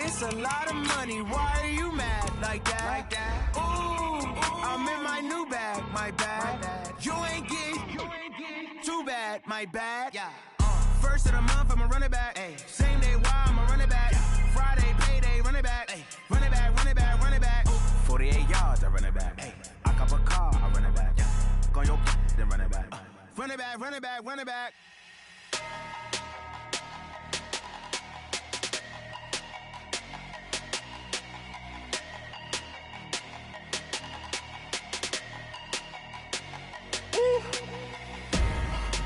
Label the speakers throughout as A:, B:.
A: It's a lot of money. Why are you mad like that? Ooh, I'm in my new bag, my bad. You ain't get too bad, my bad. First of the month, I'ma run it back. Same day, why I'ma run it back. Friday, payday, run it back. Run it back, run it back, run it back. 48 yards, I run it back. I cop a car, I run it back. Go on your then run it back. Run it back, run it back, run it back.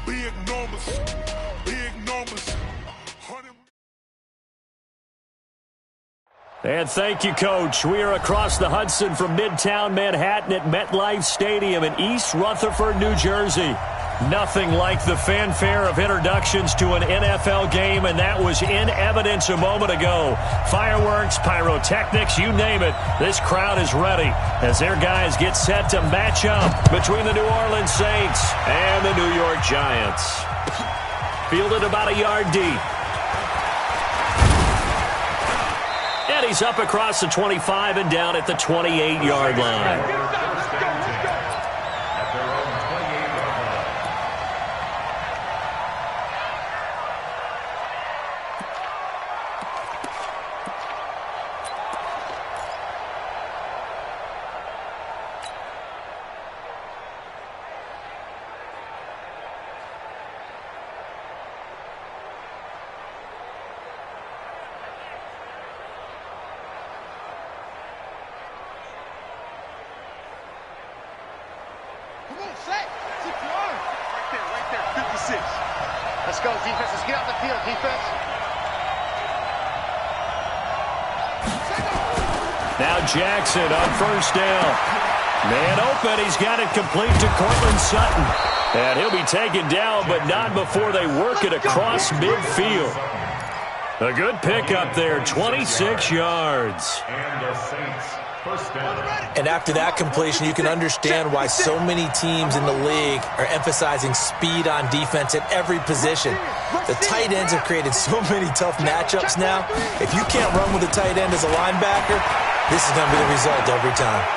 B: Big numbers, big numbers.
C: And thank you, Coach. We are across the Hudson from Midtown Manhattan at MetLife Stadium in East Rutherford, New Jersey. Nothing like the fanfare of introductions to an NFL game, and that was in evidence a moment ago. Fireworks, pyrotechnics, you name it. This crowd is ready as their guys get set to match up between the New Orleans Saints and the New York Giants. Fielded about a yard deep. And he's up across the 25 and down at the 28-yard line.
D: Let's go, defense. Let's get out the field, defense.
C: Now Jackson on first down. Man open. He's got it complete to Cortland Sutton. And he'll be taken down, but not before they work it across midfield. A good pickup there, 26 yards.
E: And the Saints.
F: And after that completion, you can understand why so many teams in the league are emphasizing speed on defense at every position. The tight ends have created so many tough matchups now. If you can't run with a tight end as a linebacker, this is going to be the result every time.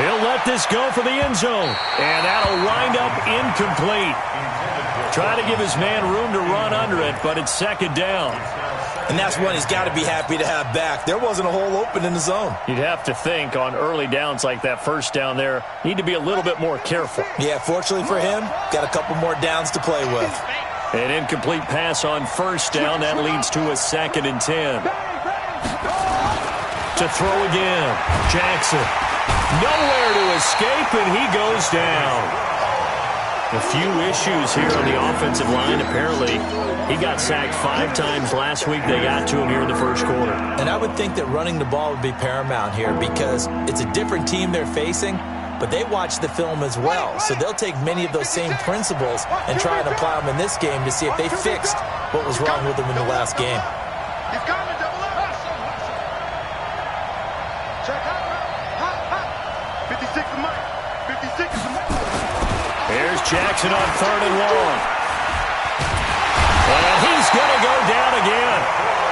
C: He'll let this go for the end zone, and that'll wind up incomplete. Try to give his man room to run under it, but it's second down.
F: And that's one he's got to be happy to have back. There wasn't a hole open in the zone.
C: You'd have to think on early downs like that first down there, need to be a little bit more careful.
F: Yeah, fortunately for him, got a couple more downs to play with.
C: An incomplete pass on first down. That leads to a 2nd and 10. To throw again. Jackson. Nowhere to escape, and he goes down. A few issues here on the offensive line. Apparently, he got sacked 5 times last week. They got to him here in the first quarter.
F: And I would think that running the ball would be paramount here because it's a different team they're facing, but they watch the film as well. So they'll take many of those same principles and try and apply them in this game to see if they fixed what was wrong with them in the last game.
D: He's coming, double up. Check out. 56 is mine. 56 is mine.
C: Here's Jackson on 3rd and long. And he's going to go down again.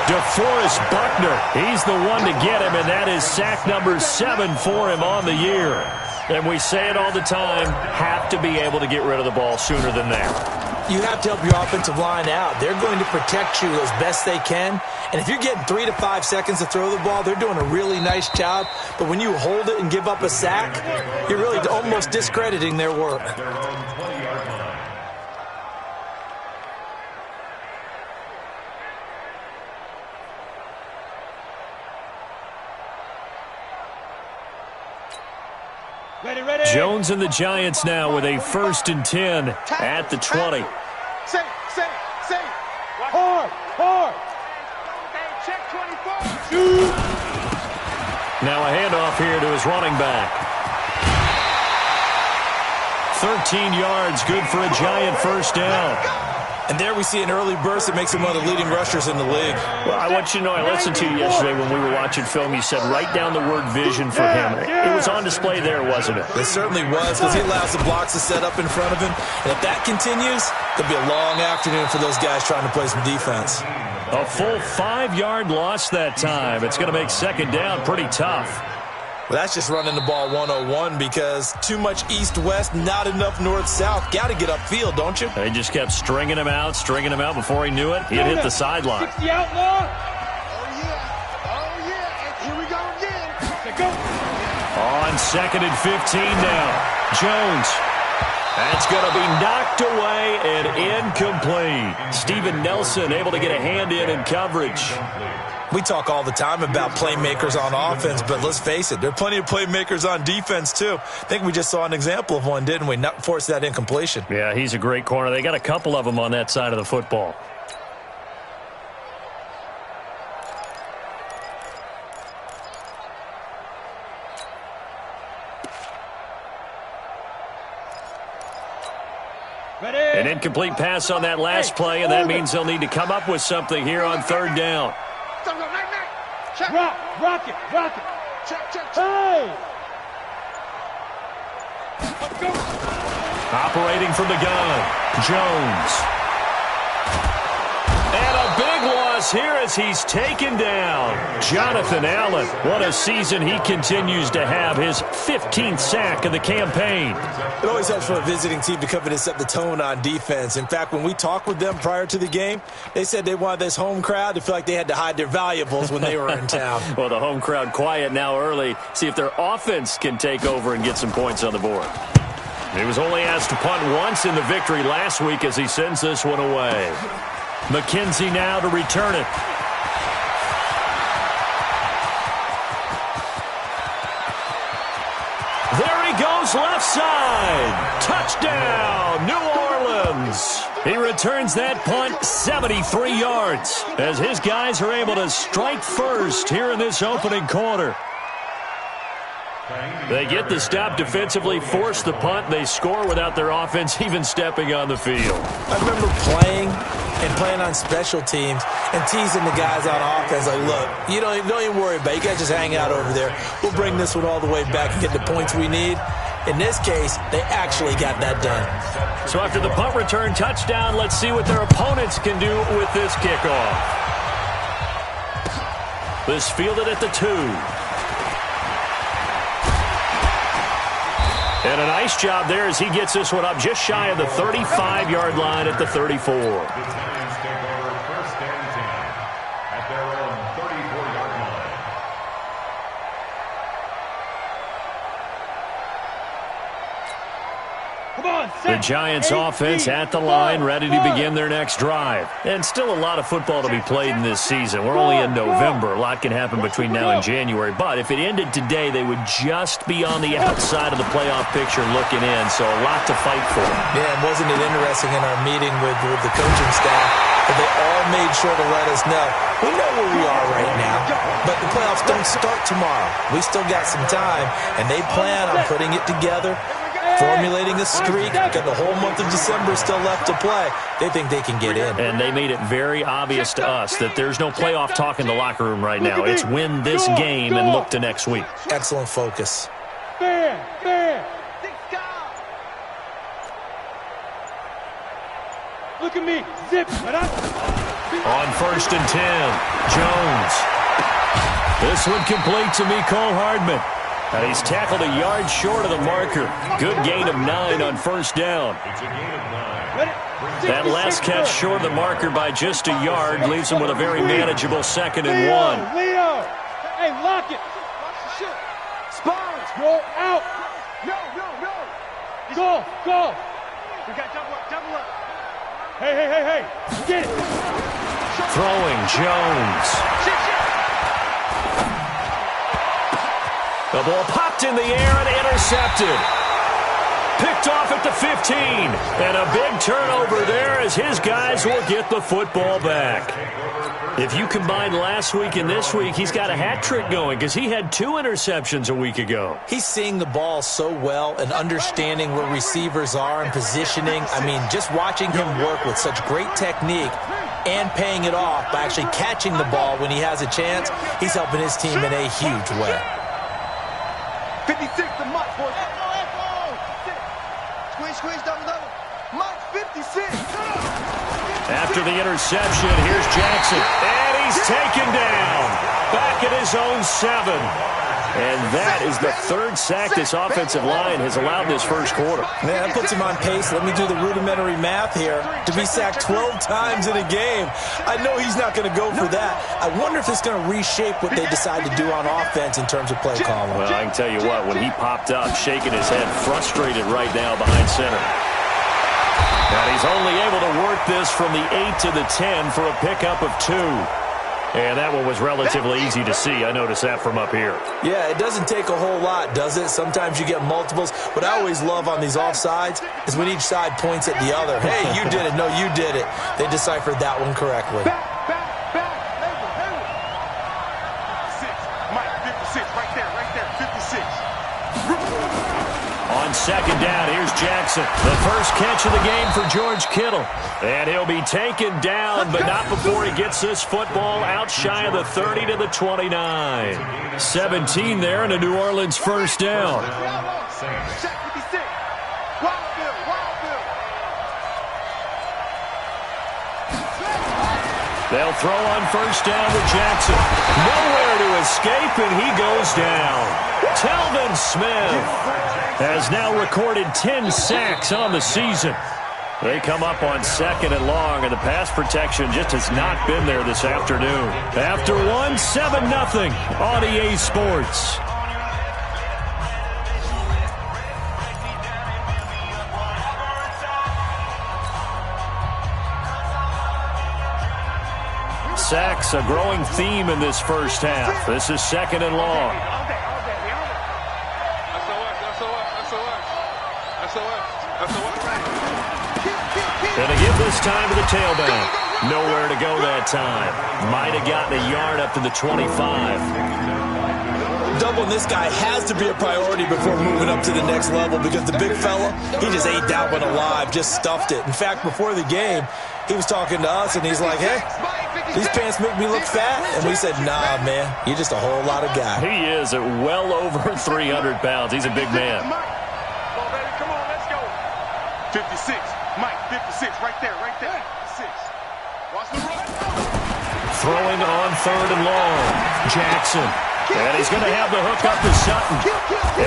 C: DeForest Buckner, he's the one to get him, and that is sack number 7 for him on the year. And we say it all the time, have to be able to get rid of the ball sooner than that.
F: You have to help your offensive line out. They're going to protect you as best they can. And if you're getting 3 to 5 seconds to throw the ball, they're doing a really nice job. But when you hold it and give up a sack, you're really almost discrediting their work.
C: Jones and the Giants now with a 1st and 10 at the 20.
D: Say. Hard. Check 24.
C: Now a handoff here to his running back. 13 yards, good for a Giant first down.
F: And there we see an early burst that makes him one of the leading rushers in the league.
C: Well, I want you to know, I listened to you yesterday when we were watching film. You said write down the word vision for him. It was on display there, wasn't it?
F: It certainly was, because he allows the blocks to set up in front of him. And if that continues, it'll be a long afternoon for those guys trying to play some defense.
C: A full 5-yard loss that time. It's going to make second down pretty tough.
F: Well, that's just running the ball 101 because too much east-west, not enough north-south. Got to get upfield, don't you?
C: They just kept stringing him out before he knew it. He'd hit the sideline.
D: 60 outlaw. Oh, yeah. Here we go again. Go.
C: On 2nd and 15 now. Jones. That's going to be knocked away and incomplete. Steven Nelson able to get a hand in coverage.
F: We talk all the time about playmakers on offense, but let's face it, there are plenty of playmakers on defense, too. I think we just saw an example of one, didn't we? Not force that incompletion.
C: Yeah, he's a great corner. They got a couple of them on that side of the football. An incomplete pass on that last play, and that means they'll need to come up with something here on 3rd down.
D: Rock it. Hey! Let's go.
C: Operating from the gun, Jones. And a big loss here as he's taken down. Jonathan Allen, what a season he continues to have, his 15th sack of the campaign.
F: It always helps for a visiting team to come in and set the tone on defense. In fact, when we talked with them prior to the game, they said they wanted this home crowd to feel like they had to hide their valuables when they were in town.
C: Well, the home crowd quiet now early. See if their offense can take over and get some points on the board. He was only asked to punt once in the victory last week as he sends this one away. McKenzie now to return it. There he goes, left side. Touchdown, New Orleans. He returns that punt 73 yards as his guys are able to strike first here in this opening quarter. They get the stop defensively, force the punt, they score without their offense even stepping on the field.
F: I remember playing on special teams and teasing the guys on offense like, look, you don't even worry about it. You guys just hang out over there. We'll bring this one all the way back and get the points we need. In this case, they actually got that done.
C: So after the punt return touchdown, let's see what their opponents can do with this kickoff. This fielded at the 2. And a nice job there as he gets this one up just shy of the 35-yard line at the 34. The Giants offense at the line, ready to begin their next drive. And still a lot of football to be played in this season. We're only in November. A lot can happen between now and January. But if it ended today, they would just be on the outside of the playoff picture looking in. So a lot to fight for.
F: Yeah, and wasn't it interesting in our meeting with the coaching staff that they all made sure to let us know, we know where we are right now, but the playoffs don't start tomorrow. We still got some time, and they plan on putting it together, formulating a streak. Got the whole month of December still left to play. They think they can get in.
C: And they made it very obvious to us that there's no playoff talk in the locker room right now. It's win this game and look to next week.
F: Excellent focus.
D: Fair. Look at me. Zip.
C: On 1st and 10, Jones. This one complete to Mecole Hardman. And he's tackled a yard short of the marker. Good gain of 9 on 1st down. That last catch short of the marker by just a yard leaves him with a very manageable 2nd and 1.
D: Leo! Hey, lock it! Spines! Roll out! No! Go! We got double up. Hey! Get it!
C: Throwing, Jones. The ball popped in the air and intercepted. Picked off at the 15. And a big turnover there as his guys will get the football back. If you combine last week and this week, he's got a hat trick going because he had 2 interceptions a week ago.
F: He's seeing the ball so well and understanding where receivers are and positioning. I mean, just watching him work with such great technique and paying it off by actually catching the ball when he has a chance, he's helping his team in a huge way.
D: 56 to Mike, boys. Squeeze, double. Mike, 56.
C: After the interception, here's Jackson. And he's taken down. Back at his own 7. And that is the 3rd sack this offensive line has allowed this first quarter.
F: Man, that puts him on pace. Let me do the rudimentary math here. To be sacked 12 times in a game, I know he's not going to go for that. I wonder if it's going to reshape what they decide to do on offense in terms of play calling.
C: Well, I can tell you what, when he popped up, shaking his head, frustrated right now behind center. And he's only able to work this from the 8 to the 10 for a pickup of 2. And that one was relatively easy to see. I noticed that from up here.
F: Yeah, it doesn't take a whole lot, does it? Sometimes you get multiples. What I always love on these offsides is when each side points at the other. Hey, you did it. No, you did it. They deciphered that one correctly.
B: Mike, 56, right there, 56.
C: On second down, here's Jackson. The first catch of the game for George Kittle. And he'll be taken down, but not before he gets this football out shy of the 30 to the 29. 17 there and a New Orleans first down. They'll throw on first down with Jackson. Nowhere to escape, and he goes down. Telvin Smith has now recorded 10 sacks on the season. They come up on 2nd and long, and the pass protection just has not been there this afternoon. After one, 7-0 on EA Sports. Sacks, a growing theme in this first half. This is 2nd and long. Gonna give this time to the tailback. Nowhere to go that time. Might have gotten a yard up to the 25.
F: Doubling this guy has to be a priority before moving up to the next level because the big fella, he just ate that one alive, just stuffed it. In fact, before the game, he was talking to us, and he's like, hey, these pants make me look fat. And we said, nah, man, you're just a whole lot of guy.
C: He is at well over 300 pounds. He's a big man.
B: Come on, baby, come on, let's go. 56, Mike, 56, right there, 56. Watch the run.
C: Throwing on 3rd and long. Jackson. And he's going to have the hook up to Sutton.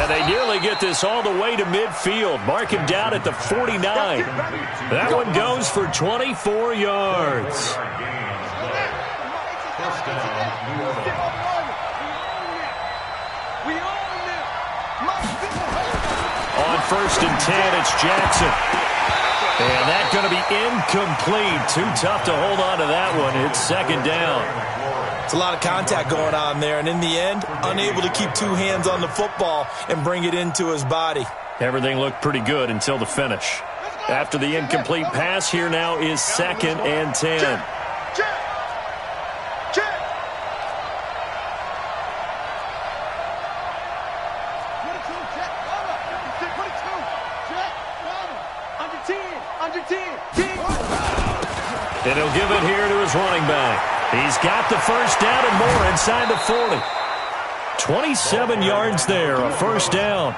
C: And they nearly get this all the way to midfield. Mark him down at the 49. That one goes for 24 yards. On 1st and 10, it's Jackson. And that's going to be incomplete. Too tough to hold on to that one. It's 2nd down.
F: It's a lot of contact going on there, and in the end, unable to keep 2 hands on the football and bring it into his body.
C: Everything looked pretty good until the finish. After the incomplete pass, here now is 2nd and 10. And he'll give it here to his running back. He's got the first down and more inside the 40. 27 yards there, a first down.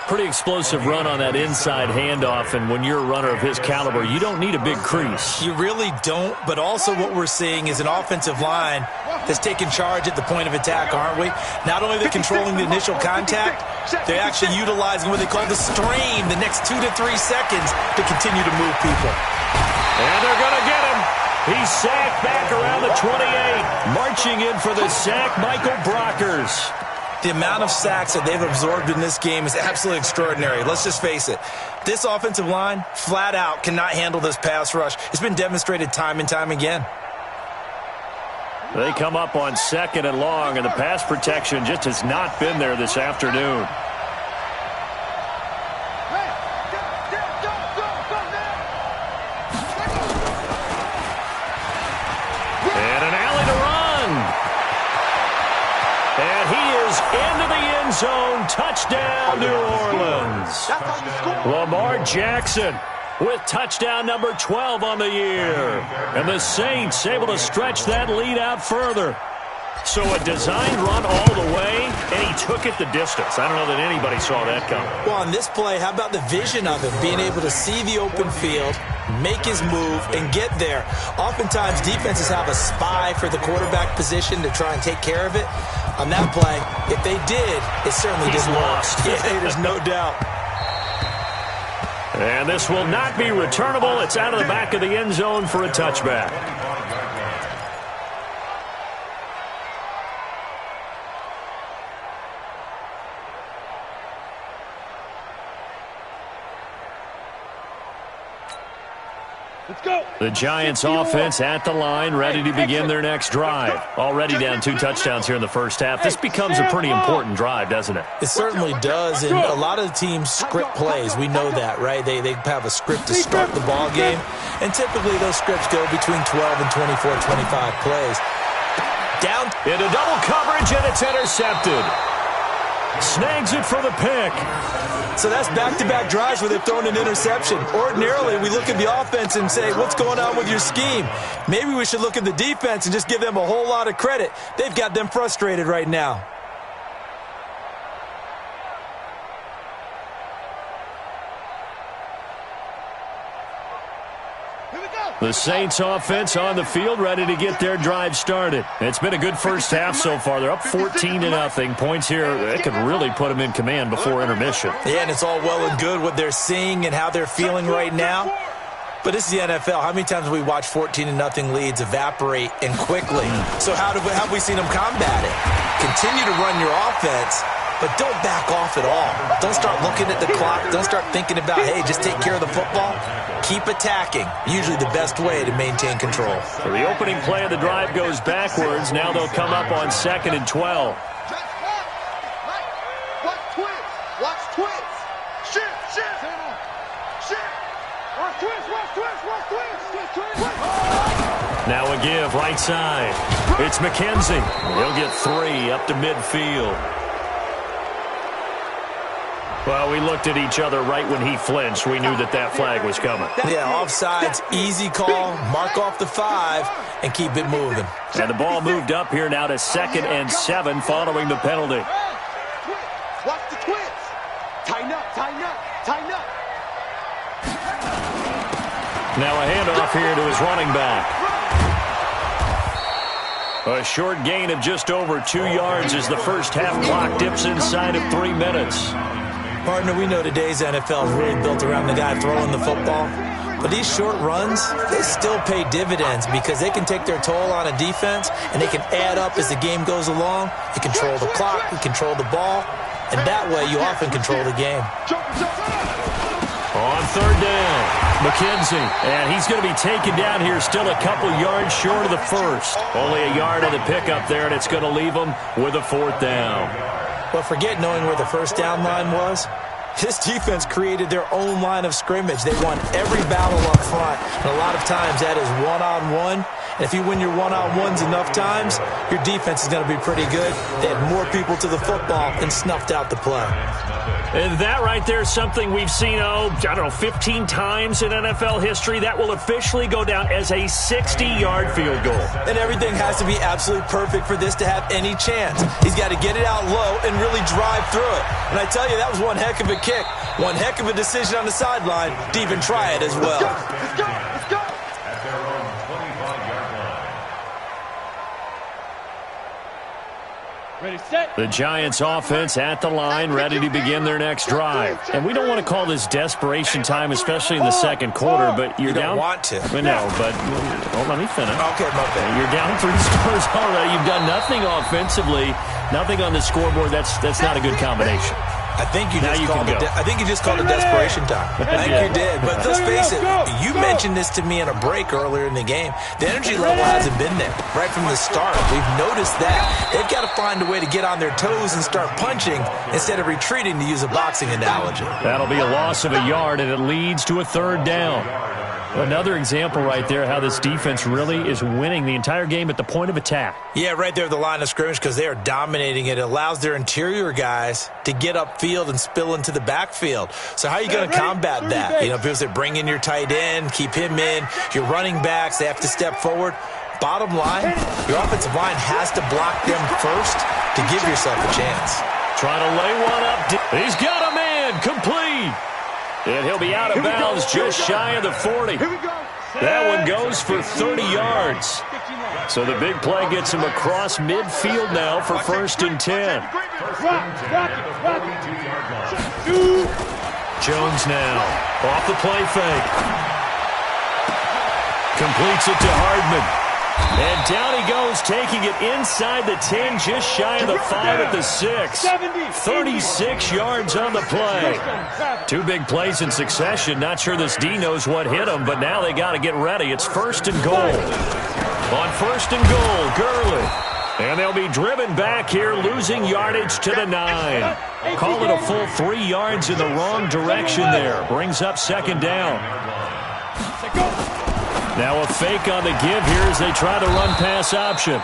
C: Pretty explosive run on that inside handoff, and when you're a runner of his caliber, you don't need a big crease.
F: You really don't, but also what we're seeing is an offensive line that's taking charge at the point of attack, aren't we? Not only are they controlling the initial contact, they're actually utilizing what they call the stream, the next 2 to 3 seconds to continue to move people.
C: And they're going to get him. He's sacked back around the 28. Marching in for the sack, Michael Brockers.
F: The amount of sacks that they've absorbed in this game is absolutely extraordinary. Let's just face it. This offensive line, flat out, cannot handle this pass rush. It's been demonstrated time and time again.
C: They come up on 2nd and long, and the pass protection just has not been there this afternoon. And an alley to run. And he is into the end zone. Touchdown, New Orleans. Lamar Jackson with touchdown number 12 on the year. And the Saints able to stretch that lead out further. So a designed run all the way, and he took it the distance. I don't know that anybody saw that coming.
F: Well, on this play, how about the vision of him, being able to see the open field, make his move, and get there. Oftentimes, defenses have a spy for the quarterback position to try and take care of it. On that play, if they did, it certainly didn't work. Yeah, there's no doubt.
C: And this will not be returnable. It's out of the back of the end zone for a touchback.
D: Let's go.
C: The Giants offense at the line, ready to begin their next drive. Already down 2 touchdowns here in the first half. This becomes a pretty important drive, doesn't it?
F: It certainly does, and a lot of the teams script plays. We know that, right? They have a script to start the ball game, and typically those scripts go between 12 and 24, 25 plays. Down
C: into double coverage, and it's intercepted. Snags it for the pick.
F: So that's back-to-back drives where they've thrown an interception. Ordinarily, we look at the offense and say, what's going on with your scheme? Maybe we should look at the defense and just give them a whole lot of credit. They've got them frustrated right now.
C: The Saints offense on the field, ready to get their drive started. It's been a good first half so far. They're up 14-0. Points here, they could really put them in command before intermission.
F: Yeah, and it's all well and good what they're seeing and how they're feeling right now. But this is the NFL. How many times have we watched 14-0 leads evaporate and quickly? So how have we seen them combat it? Continue to run your offense, but don't back off at all. Don't start looking at the clock. Don't start thinking about, hey, just take care of the football. Keep attacking. Usually the best way to maintain control.
C: So the opening play of the drive goes backwards. Now they'll come up on 2nd and 12.
B: Watch twins. Watch twins. Shift. Shift. Watch twins. Watch twins. Watch twins.
C: Now a give right side. It's McKenzie. He'll get 3 up to midfield. Well, we looked at each other right when he flinched. We knew that flag was coming.
F: Yeah, offsides, easy call, mark off the 5, and keep it moving.
C: And the ball moved up here now to 2nd and 7 following the penalty.
B: Watch the twins. Tighten up.
C: Now a handoff here to his running back. A short gain of just over 2 yards as the first half clock dips inside of 3 minutes.
F: Partner, we know today's NFL is really built around the guy throwing the football. But these short runs, they still pay dividends because they can take their toll on a defense and they can add up as the game goes along. You control the clock, you control the ball, and that way you often control the game.
C: On 3rd down, McKenzie, and he's going to be taken down here still a couple yards short of the first. Only a yard on the pickup there, and it's going to leave him with a 4th down.
F: Well, forget knowing where the first down line was. This defense created their own line of scrimmage. They won every battle up front, and a lot of times that is one-on-one. And if you win your one-on-ones enough times, your defense is going to be pretty good. They had more people to the football and snuffed out the play.
C: And that right there is something we've seen, 15 times in NFL history. That will officially go down as a 60-yard field goal.
F: And everything has to be absolutely perfect for this to have any chance. He's got to get it out low and really drive through it. And I tell you, that was one heck of a kick. One heck of a decision on the sideline to even try it as well.
B: Let's go.
D: Ready, set.
C: The Giants offense at the line, ready to begin their next drive. And we don't want to call this desperation time, especially in the second quarter, but you're down.
F: You don't want to.
C: No, but let me finish.
F: Okay, my bad.
C: You're down 3 scores already. You've done nothing offensively, nothing on the scoreboard. That's not a good combination.
F: I think you just called it desperation time. I think you did. But let's face it, you mentioned this to me in a break earlier in the game. The energy level hasn't been there right from the start. We've noticed that. They've got to find a way to get on their toes and start punching instead of retreating, to use a boxing analogy.
C: That'll be a loss of a yard, and it leads to a 3rd down. Another example right there how this defense really is winning the entire game at the point of attack.
F: Yeah, right there at the line of scrimmage, because they are dominating it. It allows their interior guys to get upfield and spill into the backfield. So how are you going to combat that? People say bring in your tight end, keep him in. Your running backs, they have to step forward. Bottom line, your offensive line has to block them first to give yourself a chance.
C: Trying to lay one up. He's got a man. Complete. And he'll be out of bounds just shy of the 40. That one goes for 30 yards. So the big play gets him across midfield now for 1st and 10. Jones now off the play fake. Completes it to Hardman. And down he goes, taking it inside the 10, just shy of the 5 at the 6. 36 yards on the play. 2 big plays in succession. Not sure this D knows what hit him, but now they got to get ready. It's 1st and goal. On 1st and goal, Gurley. And they'll be driven back here, losing yardage to the 9. Call it a full 3 yards in the wrong direction there. Brings up 2nd down. Now a fake on the give here as they try the run-pass option.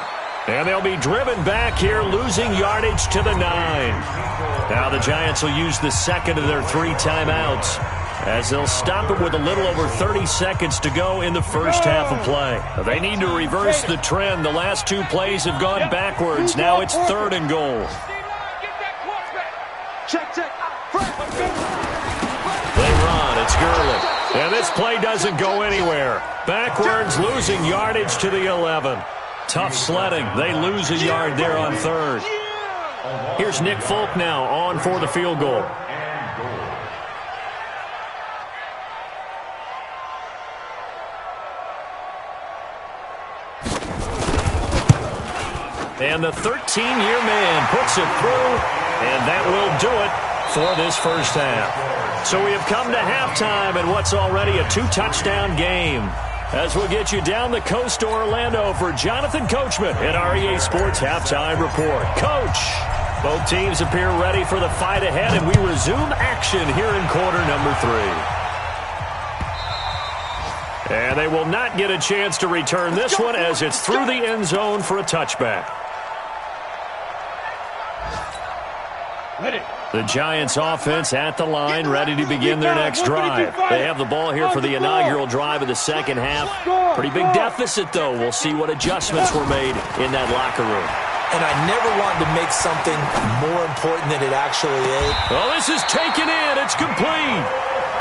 C: And they'll be driven back here, losing yardage to the 9. Now the Giants will use the 2nd of their 3 timeouts as they'll stop it with a little over 30 seconds to go in the first half of play. They need to reverse the trend. The last 2 plays have gone backwards. Now it's 3rd and goal. They run. It's Gurley. And this play doesn't go anywhere. Backwards, losing yardage to the 11. Tough sledding. They lose a yard there on 3rd. Here's Nick Folk now on for the field goal. And the 13-year man puts it through, and that will do it for this first half. So we have come to halftime in what's already a 2-touchdown game. As we'll get you down the coast to Orlando for Jonathan Coachman at our EA Sports Halftime Report. Coach, both teams appear ready for the fight ahead, and we resume action here in quarter number 3. And they will not get a chance to return this one as it's through the end zone for a touchback. The Giants offense at the line, ready to begin their next drive. They have the ball here for the inaugural drive of the second half. Pretty big deficit, though. We'll see what adjustments were made in that locker room.
F: And I never wanted to make something more important than it actually is.
C: Well, this is taken in. It's complete.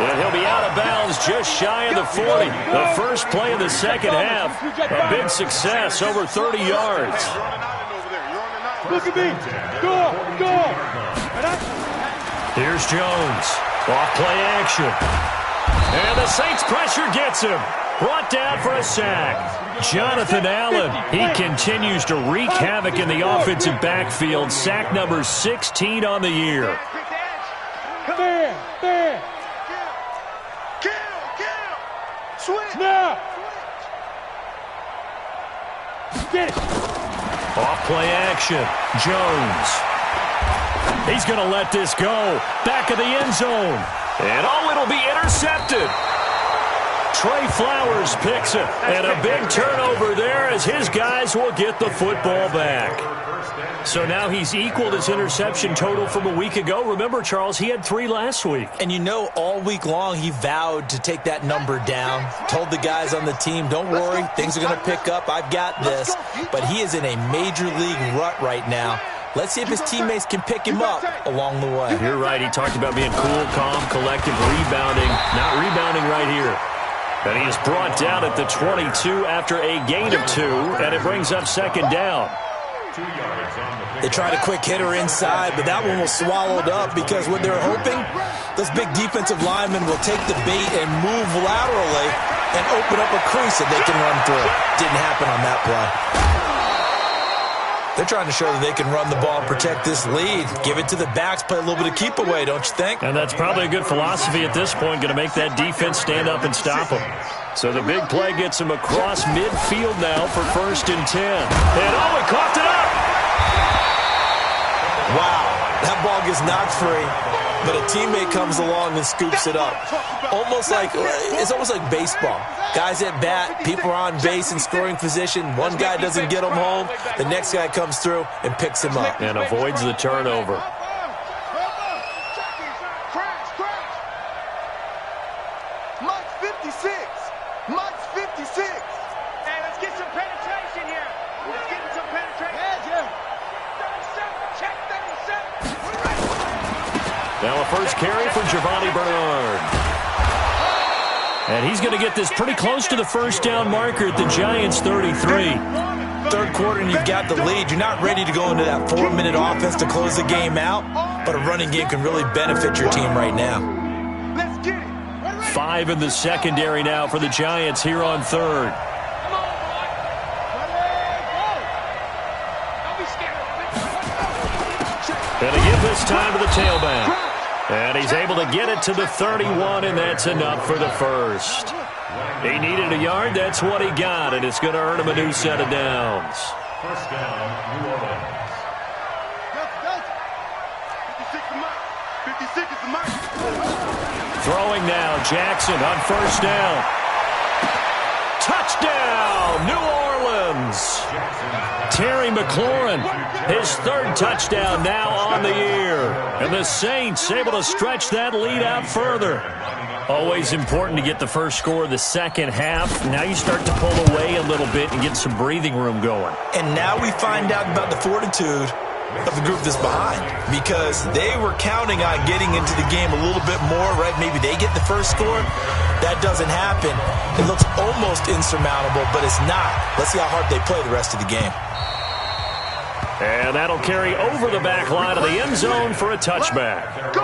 C: And he'll be out of bounds just shy of the 40. The first play of the second half, a big success, over 30 yards.
D: Look at me. Go.
C: Here's Jones. Off play action. And the Saints pressure gets him. Brought down for a sack. Jonathan Allen, he continues to wreak havoc in the offensive backfield. Sack number 16 on the year.
D: There.
B: Switch.
D: Now. Get it.
C: Off play action. Jones. He's going to let this go. Back of the end zone. And it'll be intercepted. Trey Flowers picks it. And a big turnover there as his guys will get the football back. So now he's equaled his interception total from a week ago. Remember, Charles, he had 3 last week.
F: And you know, all week long he vowed to take that number down. Told the guys on the team, don't worry, things are going to pick up. I've got this. But he is in a major league rut right now. Let's see if his teammates can pick him up along the way.
C: You're right. He talked about being cool, calm, collective, rebounding. Not rebounding right here. And he is brought down at the 22 after a gain of 2, and it brings up second down.
F: They tried a quick hitter inside, but that one was swallowed up because what they're hoping, those big defensive linemen will take the bait and move laterally and open up a crease that they can run through. Didn't happen on that play. They're trying to show that they can run the ball and protect this lead. Give it to the backs, play a little bit of keep away, don't you think?
C: And that's probably a good philosophy at this point, going to make that defense stand up and stop them. So the big play gets him across midfield now for 1st and 10. And he coughed it up!
F: Wow, that ball gets knocked free, but a teammate comes along and scoops it up. It's almost like baseball. Guys at bat, people are on base in scoring position. One guy doesn't get him home. The next guy comes through and picks him up.
C: And avoids the turnover.
B: Mike's 56. Mike's 56. Hey, let's get some penetration here. Let's get some penetration. Yeah.
C: Now a first carry for Giovanni Bernard. And he's going to get this pretty close to the first down marker at the Giants' 33.
F: Third quarter and you've got the lead. You're not ready to go into that 4-minute offense to close the game out, but a running game can really benefit your team right now.
B: Let's get it.
C: 5 in the secondary now for the Giants here on third. And they give this time to the tailback. And he's able to get it to the 31, and that's enough for the first. He needed a yard. That's what he got, and it's going to earn him a new set of downs.
E: First down, New Orleans.
B: 56 is the mark.
C: Throwing now, Jackson on first down. Touchdown, New Orleans. Terry McLaurin, his third touchdown now on the year. And the Saints able to stretch that lead out further. Always important to get the first score of the second half. Now you start to pull away a little bit and get some breathing room going.
F: And now we find out about the fortitude of the group that's behind, because they were counting on getting into the game a little bit more, right? Maybe they get the first score. That doesn't happen. It looks almost insurmountable, but it's not. Let's see how hard they play the rest of the game.
C: And that'll carry over the back line of the end zone for a touchback.
B: Go!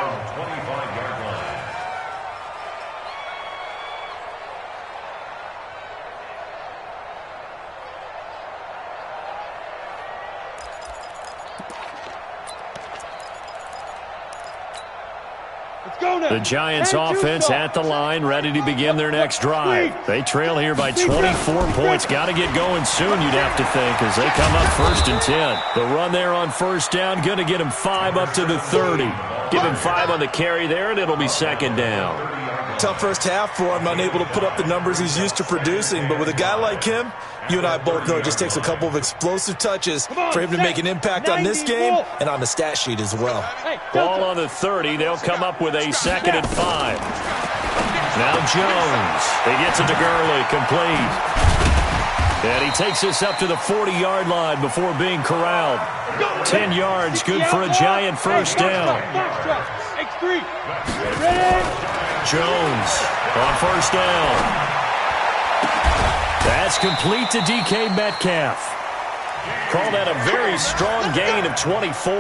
C: The Giants offense at the line, ready to begin their next drive. They trail here by 24 points. Got to get going soon, you'd have to think, as they come up 1st and 10. The run there on first down, going to get him 5 up to the 30. Give him 5 on the carry there, and it'll be second down.
F: Tough first half for him, unable to put up the numbers he's used to producing. But with a guy like him, you and I both know it just takes a couple of explosive touches for him to make an impact on this game and on the stat sheet as well.
C: Ball on the 30. They'll come up with a 2nd and 5. Now Jones. He gets it to Gurley, complete. And he takes us up to the 40-yard line before being corralled. 10 yards, good for a Giant first down. Jones on first down. That's complete to DK Metcalf. Call that a very strong gain of 24.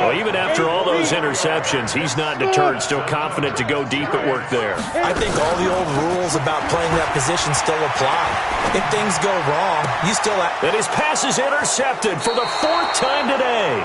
C: Well, even after all those interceptions, he's not deterred, still confident to go deep at work there.
F: I think all the old rules about playing that position still apply. If things go wrong, you still have...
C: And his pass is intercepted for the 4th time today.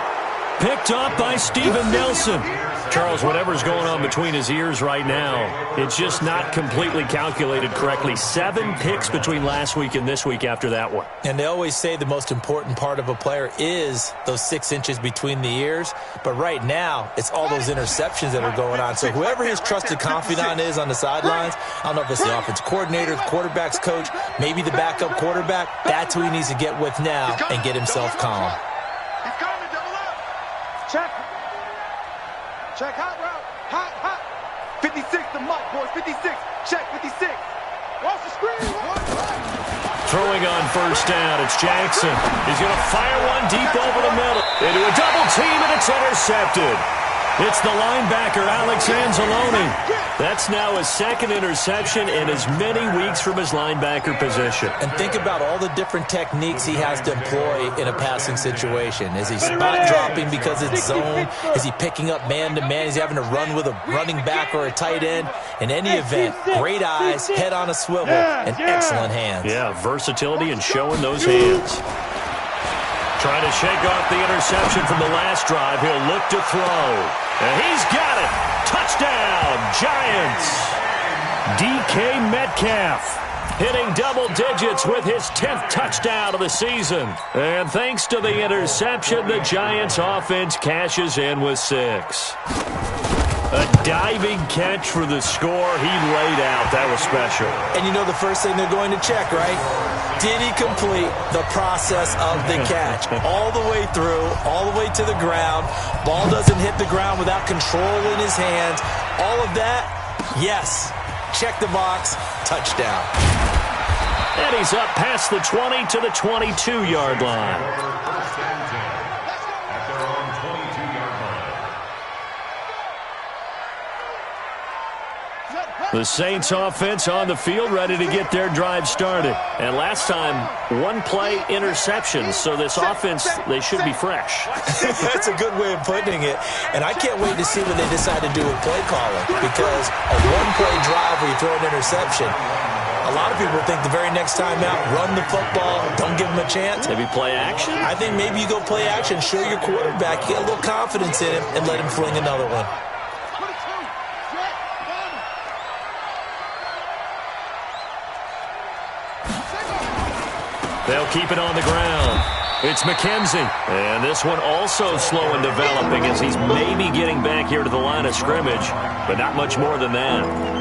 C: Picked off by Steven Nelson. Charles, whatever's going on between his ears right now, it's just not completely calculated correctly. 7 picks between last week and this week after that one.
F: And they always say the most important part of a player is those 6 inches between the ears. But right now, it's all those interceptions that are going on. So whoever his trusted confidant is on the sidelines, I don't know if it's the offense coordinator, the quarterback's coach, maybe the backup quarterback, that's who he needs to get with now and get himself calm.
B: He's coming, double up.
D: Check. Check, hot route. Hot, hot.
B: 56, the mark, boys. 56. Check, 56.
D: Watch the screen.
C: Throwing on first down, it's Jackson. He's going to fire one deep over the middle. Into a double team, and it's intercepted. It's the linebacker, Alex Anzalone. That's now his 2nd interception in as many weeks from his linebacker position.
F: And think about all the different techniques he has to employ in a passing situation. Is he spot dropping because it's zone? Is he picking up man-to-man? Is he having to run with a running back or a tight end? In any event, great eyes, head on a swivel, and excellent hands.
C: Yeah, versatility and showing those hands. Trying to shake off the interception from the last drive. He'll look to throw. And he's got it. Touchdown, Giants. DK Metcalf hitting double digits with his 10th touchdown of the season. And thanks to the interception, the Giants offense cashes in with 6. A diving catch for the score. He laid out. That was special.
F: And you know the first thing they're going to check, right? Did he complete the process of the catch? All the way through, all the way to the ground. Ball doesn't hit the ground without control in his hands. All of that, yes. Check the box. Touchdown.
C: And he's up past the 20 to the 22-yard line. The Saints offense on the field, ready to get their drive started. And last time, one-play interception. So this offense, they should be fresh.
F: That's a good way of putting it. And I can't wait to see what they decide to do with play calling. Because a one-play drive where you throw an interception, a lot of people think the very next time out, run the football, don't give him a chance.
C: Maybe play action?
F: I think maybe you go play action, show your quarterback, get a little confidence in him, and let him fling another one.
C: They'll keep it on the ground. It's McKenzie. And this one also slow in developing as he's maybe getting back here to the line of scrimmage, but not much more than that.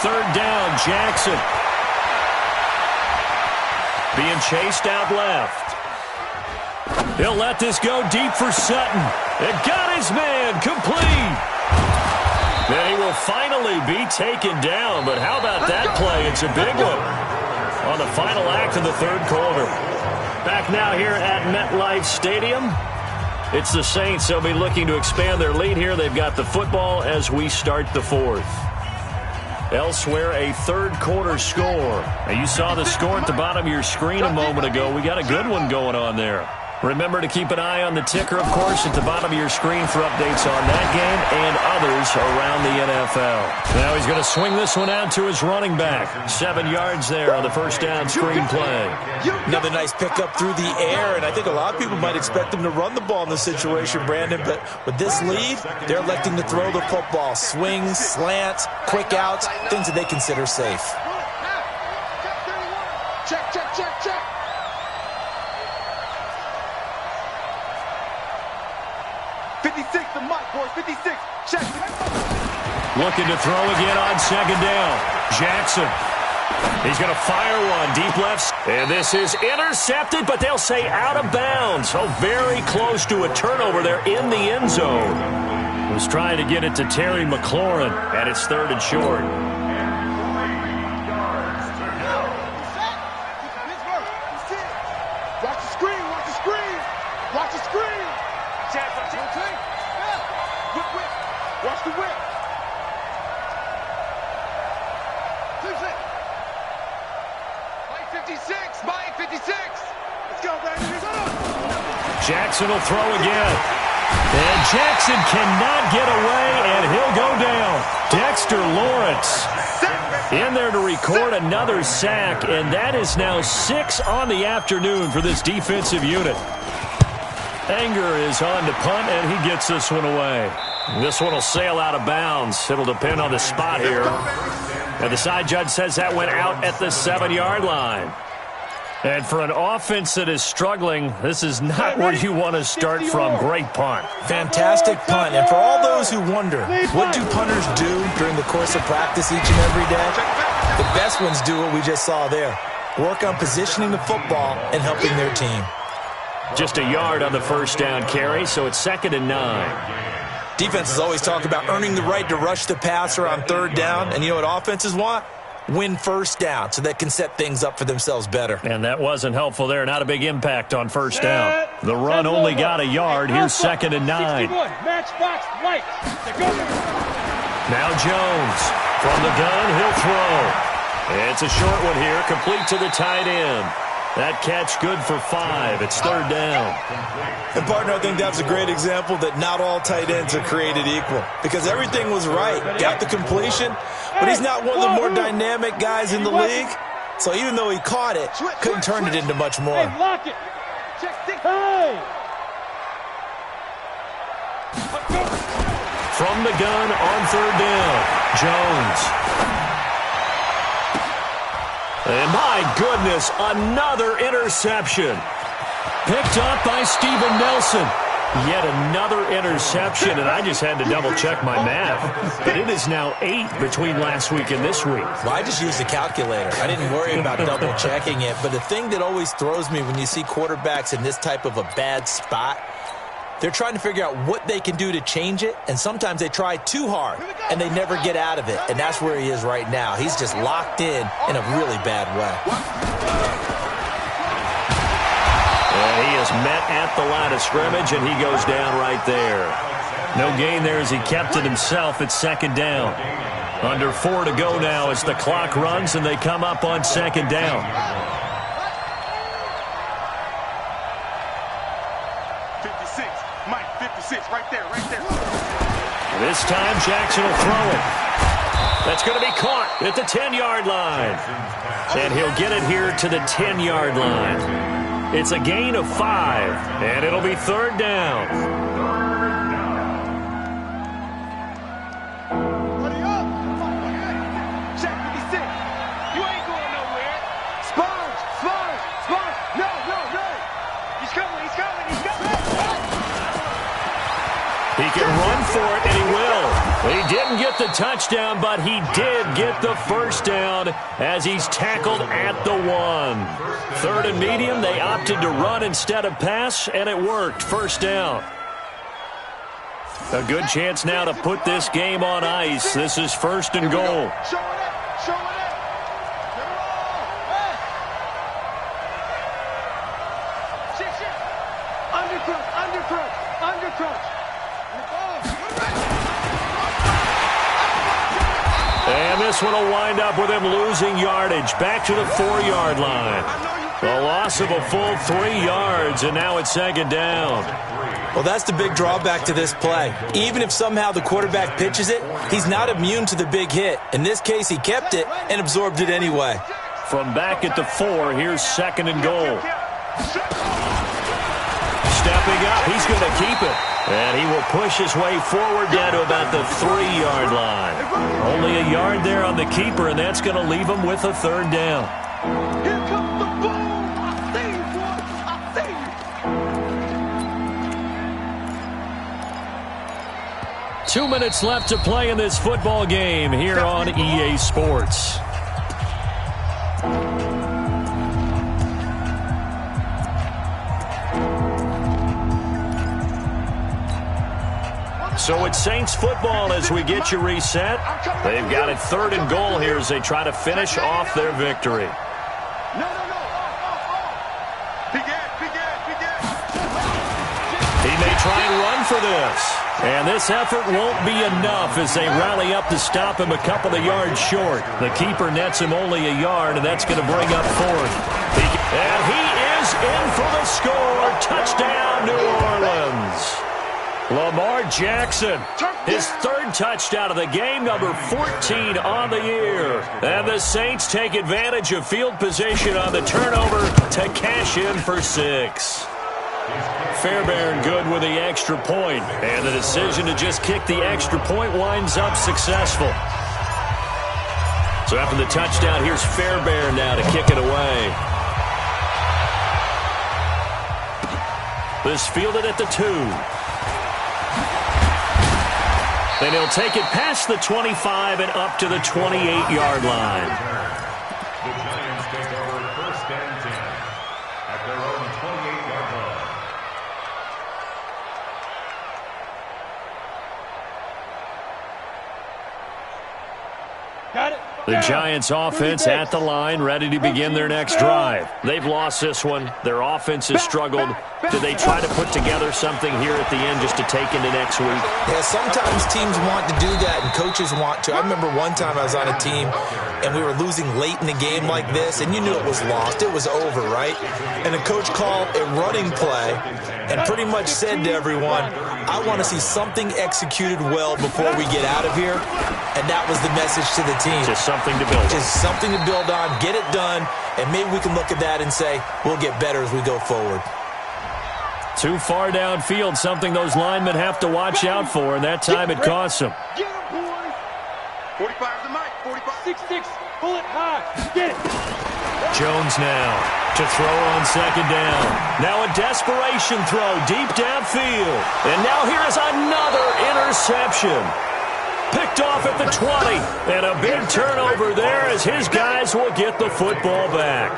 C: Third down, Jackson. Being chased out left. He'll let this go deep for Sutton. It got his man complete. Then he will finally be taken down, but how about that play? It's a big one on the final act of the third quarter. Back now here at MetLife Stadium. It's the Saints. They'll be looking to expand their lead here. They've got the football as we start the fourth. Elsewhere, a third quarter score. Now, you saw the score at the bottom of your screen a moment ago. We got a good one going on there. Remember to keep an eye on the ticker, of course, at the bottom of your screen for updates on that game and others around the NFL. Now he's going to swing this one out to his running back. 7 yards there on the first down screen play.
F: Another nice pickup through the air, and I think a lot of people might expect him to run the ball in this situation, Brandon, but with this lead, they're electing to throw the football. Swings, slants, quick outs, things that they consider safe.
D: Check, check, check, check.
B: The mic, boys, 56. Check.
C: Looking to throw again on second down. Jackson. He's going to fire one deep left. And this is intercepted, but they'll say out of bounds. So very close to a turnover there in the end zone. Was trying to get it to Terry McLaurin, and it's third and short.
D: Watch the screen, watch the screen. Watch the screen. Watch the whip. Mike 56. Mike 56. Let's go, baby.
C: Jackson will throw again. And Jackson cannot get away, and he'll go down. Dexter Lawrence in there to record another sack, and that is now 6 on the afternoon for this defensive unit. Anger is on to punt, and he gets this one away. This one will sail out of bounds. It'll depend on the spot here. And the side judge says that went out at the 7-yard line. And for an offense that is struggling, this is not where you want to start from. Great punt.
F: Fantastic punt. And for all those who wonder, what do punters do during the course of practice each and every day? The best ones do what we just saw there. Work on positioning the football and helping their team.
C: Just a yard on the first down carry, so it's 2nd and 9.
F: Defenses always talk about earning the right to rush the passer on third down. And you know what offenses want? Win first down so they can set things up for themselves better.
C: And that wasn't helpful there. Not a big impact on first down. The run only got a yard. Here's 2nd and 9.
D: Matchbox right.
C: Now Jones. From the gun, he'll throw. It's a short one here, complete to the tight end. That catch good for 5. It's 3rd down.
F: And, partner, I think that's a great example that not all tight ends are created equal. Because everything was right. Got the completion, but he's not one of the more dynamic guys in the league. So even though he caught it, couldn't turn it into much more.
D: Hey, lock it. Hey.
C: From the gun on 3rd down, Jones. And my goodness, another interception. Picked up by Steven Nelson. Yet another interception, and I just had to double-check my math. But it is now 8 between last week and this week.
F: Well, I just used the calculator. I didn't worry about double-checking it. But the thing that always throws me when you see quarterbacks in this type of a bad spot, They're trying to figure out what they can do to change it, and sometimes they try too hard, and they never get out of it, and that's where he is right now. He's just locked in a really bad way.
C: And he is met at the line of scrimmage, and he goes down right there. No gain there as he kept it himself at second down. Under 4 to go now as the clock runs, and they come up on second down.
B: 56, Mike, 56, right there, right there.
C: This time Jackson will throw it. That's going to be caught at the 10-yard line. And he'll get it here to the 10-yard line. It's a gain of 5, and it'll be third down. He can run for it, and he will. He didn't get the touchdown, but he did get the first down as he's tackled at the 1. Third and medium, they opted to run instead of pass, and it worked. First down. A good chance now to put this game on ice. This is first and goal. And this one will wind up with him losing yardage. Back to the 4-yard line. A loss of a full 3 yards, and now it's second down.
F: Well, that's the big drawback to this play. Even if somehow the quarterback pitches it, he's not immune to the big hit. In this case, he kept it and absorbed it anyway.
C: From back at the 4, here's second and goal. Stepping up, he's going to keep it. And he will push his way forward down to about the 3-yard line. Only a yard there on the keeper, and that's going to leave him with a third down.
D: Here comes the boom! I see you, boy! I see you!
C: 2 minutes left to play in this football game here on EA Sports. So it's Saints football as we get you reset. They've got it third and goal here as they try to finish off their victory. He may try and run for this. And this effort won't be enough as they rally up to stop him a couple of yards short. The keeper nets him only a yard, and that's going to bring up fourth. And he is in for the score. Touchdown, New Orleans. Lamar Jackson, his third touchdown of the game, number 14 on the year. And the Saints take advantage of field position on the turnover to cash in for 6. Fairbairn good with the extra point, and the decision to just kick the extra point winds up successful. So after the touchdown, here's Fairbairn now to kick it away. This fielded at the 2. And he'll take it past the 25 and up to the 28-yard line.
E: The Giants take over first and 10 at their own 28-yard line.
D: Got it.
C: The Giants offense at the line, ready to begin their next drive. They've lost this one. Their offense has struggled. Do they try to put together something here at the end just to take into next week?
F: Yeah, sometimes teams want to do that and coaches want to. I remember one time I was on a team and we were losing late in the game like this, and you knew it was lost. It was over, right? And the coach called a running play and pretty much said to everyone, I want to see something executed well before we get out of here. And that was the message to the team.
C: Just something to build on.
F: Just something to build on, get it done, and maybe we can look at that and say, we'll get better as we go forward.
C: Too far downfield, something those linemen have to watch out for, and that time it costs them.
D: Get him, boys.
B: 45 to Mike. 45.
D: 6-6. Pull it high. Get it.
C: Jones now to throw on second down. Now a desperation throw deep downfield. And now here's another interception. Picked off at the 20. And a big turnover there as his guys will get the football back.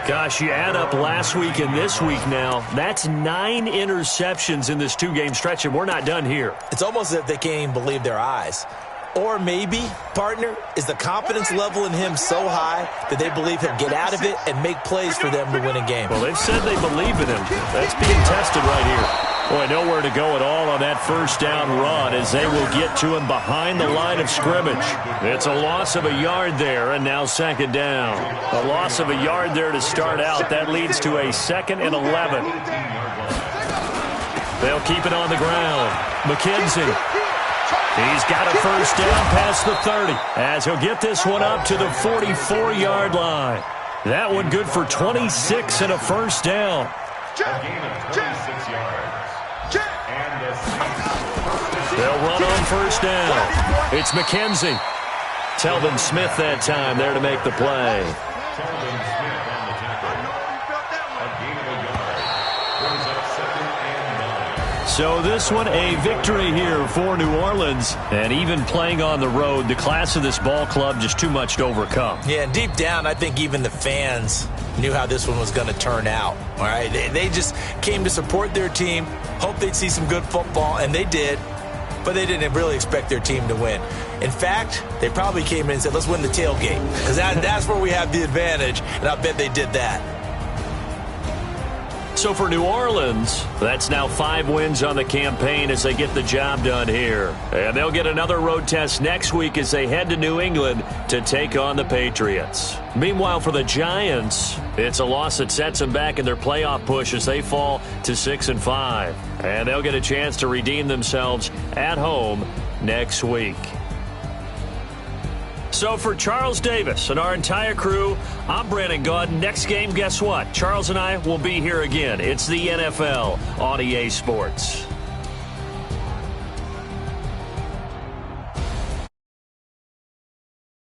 C: Gosh, you add up last week and this week now, that's 9 interceptions in this 2-game stretch, and we're not done here.
F: It's almost as if they can't even believe their eyes. Or maybe, partner, is the confidence level in him so high that they believe he'll get out of it and make plays for them to win a game.
C: Well, they've said they believe in him. That's being tested right here. Boy, nowhere to go at all on that first down run as they will get to him behind the line of scrimmage. It's a loss of a yard there, and now second down. A loss of a yard there to start out. That leads to a 2nd and 11. They'll keep it on the ground. McKenzie. He's got a first down past the 30 as he'll get this one up to the 44-yard line. That one good for 26 and a first down.
E: A gain of 26 yards.
C: They'll run on first down. It's McKenzie. Telvin Smith that time there to make the play.
E: Telvin Smith on the tackle. A gain of a yard. Brings up 2nd and 9.
C: So this one a victory here for New Orleans. And even playing on the road, the class of this ball club just too much to overcome.
F: Yeah, and deep down, I think even the fans knew how this one was going to turn out. All right, they just came to support their team, hoped they'd see some good football, and they did. But they didn't really expect their team to win. In fact, they probably came in and said, let's win the tailgate. Because that's where we have the advantage, and I bet they did that.
C: So for New Orleans, that's now 5 wins on the campaign as they get the job done here. And they'll get another road test next week as they head to New England to take on the Patriots. Meanwhile, for the Giants, it's a loss that sets them back in their playoff push as they fall to 6-5. And they'll get a chance to redeem themselves at home next week. So for Charles Davis and our entire crew, I'm Brandon Gaudin. Next game, guess what? Charles and I will be here again. It's the NFL on EA Sports.